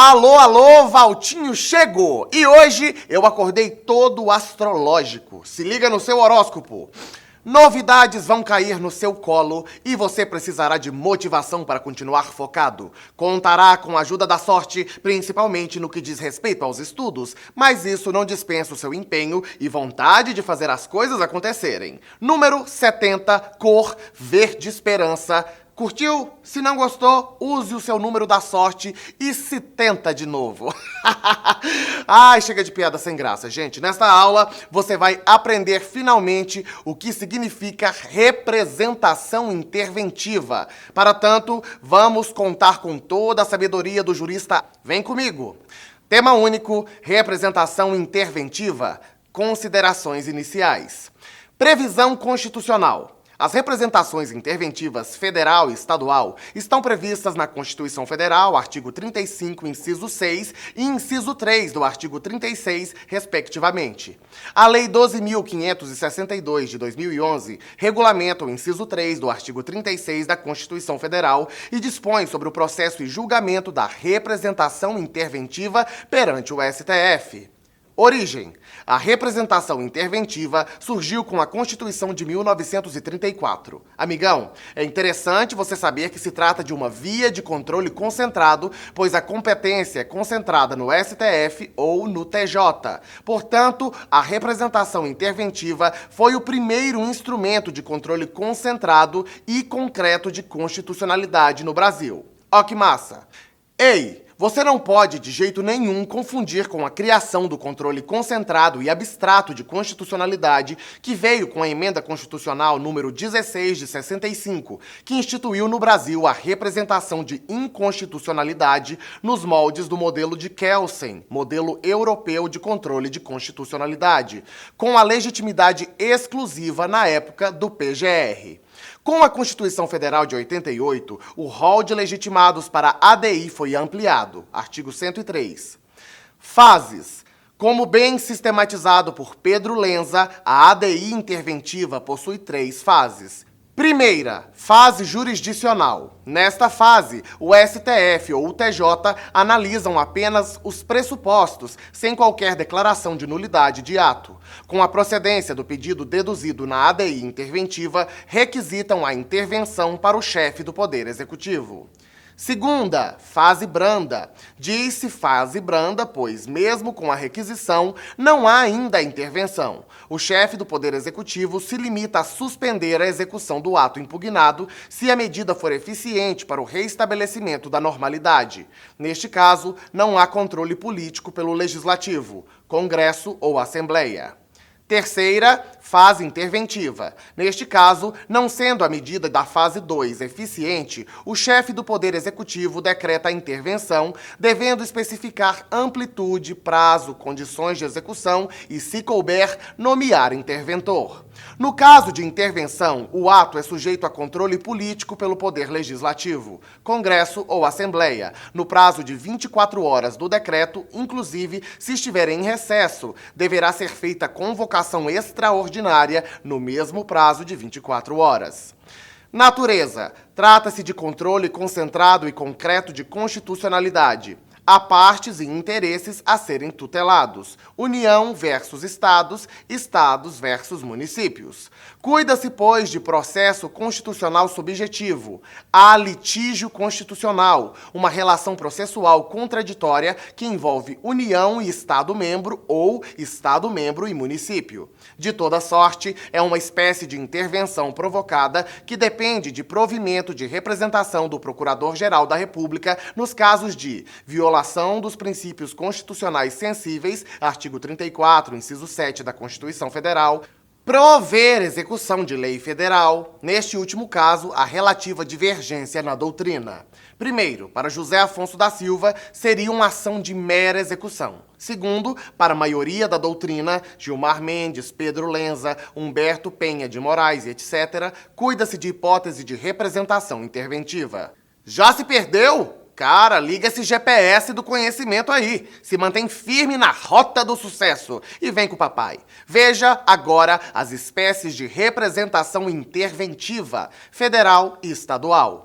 Alô, alô, Valtinho chegou! E hoje eu acordei todo astrológico. Se liga no seu horóscopo. Novidades vão cair no seu colo e você precisará de motivação para continuar focado. Contará com a ajuda da sorte, principalmente no que diz respeito aos estudos, mas isso não dispensa o seu empenho e vontade de fazer as coisas acontecerem. Número 70, cor verde esperança. Curtiu? Se não gostou, use o seu número da sorte e se tenta de novo. Ai, chega de piada sem graça, gente. Nesta aula, você vai aprender finalmente o que significa representação interventiva. Para tanto, vamos contar com toda a sabedoria do jurista. Vem comigo. Tema único, representação interventiva. Considerações iniciais. Previsão constitucional. As representações interventivas federal e estadual estão previstas na Constituição Federal, artigo 35, inciso 6 e inciso 3 do artigo 36, respectivamente. A Lei 12.562 de 2011 regulamenta o inciso 3 do artigo 36 da Constituição Federal e dispõe sobre o processo e julgamento da representação interventiva perante o STF. Origem. A representação interventiva surgiu com a Constituição de 1934. Amigão, é interessante você saber que se trata de uma via de controle concentrado, pois a competência é concentrada no STF ou no TJ. Portanto, a representação interventiva foi o primeiro instrumento de controle concentrado e concreto de constitucionalidade no Brasil. Ó que massa! Ei! Você não pode, de jeito nenhum, confundir com a criação do controle concentrado e abstrato de constitucionalidade que veio com a Emenda Constitucional número 16 de 65, que instituiu no Brasil a representação de inconstitucionalidade nos moldes do modelo de Kelsen, modelo europeu de controle de constitucionalidade, com a legitimidade exclusiva na época do PGR. Com a Constituição Federal de 88, o rol de legitimados para ADI foi ampliado. Artigo 103. Fases. Como bem sistematizado por Pedro Lenza, a ADI interventiva possui 3 fases. Primeira, fase jurisdicional. Nesta fase, o STF ou o TJ analisam apenas os pressupostos, sem qualquer declaração de nulidade de ato. Com a procedência do pedido deduzido na ADI interventiva, requisitam a intervenção para o chefe do Poder Executivo. Segunda, fase branda. Diz-se fase branda, pois, mesmo com a requisição, não há ainda a intervenção. O chefe do Poder Executivo se limita a suspender a execução do ato impugnado se a medida for eficiente para o reestabelecimento da normalidade. Neste caso, não há controle político pelo Legislativo, Congresso ou Assembleia. Terceira, fase interventiva. Neste caso, não sendo a medida da fase 2 eficiente, o chefe do Poder Executivo decreta a intervenção, devendo especificar amplitude, prazo, condições de execução e, se couber, nomear interventor. No caso de intervenção, o ato é sujeito a controle político pelo Poder Legislativo, Congresso ou Assembleia, no prazo de 24 horas do decreto, inclusive, se estiver em recesso, deverá ser feita convocação extraordinária no mesmo prazo de 24 horas. Natureza. Trata-se de controle concentrado e concreto de constitucionalidade. Há partes e interesses a serem tutelados. União versus Estados, Estados versus municípios. Cuida-se, pois, de processo constitucional subjetivo. Há litígio constitucional, uma relação processual contraditória que envolve União e Estado-membro ou Estado-membro e município. De toda sorte, é uma espécie de intervenção provocada que depende de provimento de representação do Procurador-Geral da República nos casos de violação dos princípios constitucionais sensíveis, artigo 34, inciso 7 da Constituição Federal, prover execução de lei federal, neste último caso, a relativa divergência na doutrina. Primeiro, para José Afonso da Silva, seria uma ação de mera execução. Segundo, para a maioria da doutrina, Gilmar Mendes, Pedro Lenza, Humberto Penha de Moraes e etc., cuida-se de hipótese de representação interventiva. Já se perdeu? Cara, liga esse GPS do conhecimento aí. Se mantém firme na rota do sucesso e vem com o papai. Veja agora as espécies de representação interventiva, federal e estadual.